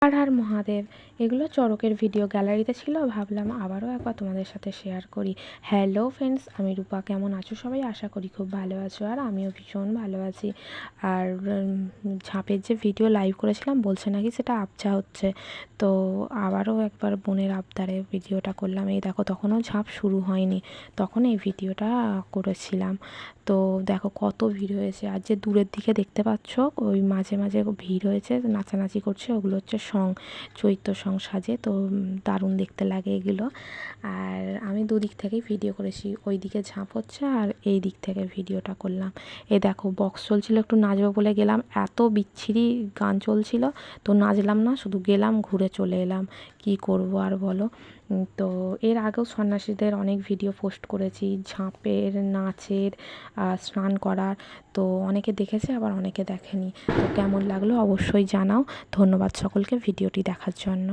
হর হর মহাদেব। এগুলো চড়কের ভিডিও গ্যালারিতে ছিল, ভাবলাম আবারও একবার তোমাদের সাথে শেয়ার করি। হ্যালো ফ্রেন্ডস, আমি রূপা। কেমন আছো সবাই? আশা করি খুব ভালো আছো, আর আমিও ভীষণ ভালো আছি। আর ঝাঁপের যে ভিডিও লাইভ করেছিলাম বলছে নাকি সেটা আবছা হচ্ছে, তো আবারও একবার বোনের আবদারে ভিডিওটা করলাম। এই দেখো, তখনও ঝাঁপ শুরু হয়নি, তখন এই ভিডিওটা করেছিলাম। তো দেখো কত ভিড় হয়েছে, আর যে দূরের দিকে দেখতে পাচ্ছ ওই মাঝে মাঝে ভিড় হয়েছে, নাচানাচি করছে, ওগুলো হচ্ছে চৈত্র সং সাজে, তো দারুণ দেখতে লাগে এগুলো। আর আমি দুদিক থেকেই ভিডিও করেছি, ওই দিকে ঝাঁপ হচ্ছে আর এই দিক থেকে ভিডিওটা করলাম। এই দেখো বক্স চলছিল, একটু নাচবো বলে গেলাম, এত বিচ্ছিরি গান চলছিল, তো নাচলাম না, শুধু গেলাম, ঘুরে চলে এলাম। কি করব আর বলো। তো এর আগেও সন্ন্যাসীদের অনেক ভিডিও পোস্ট করেছি, ঝাঁপের, নাচের, স্নান করার। তো অনেকে দেখেছে, আবার অনেকে দেখেনি। তো কেমন লাগলো অবশ্যই জানাও। ধন্যবাদ সকলকে ভিডিওটি দেখার জন্য।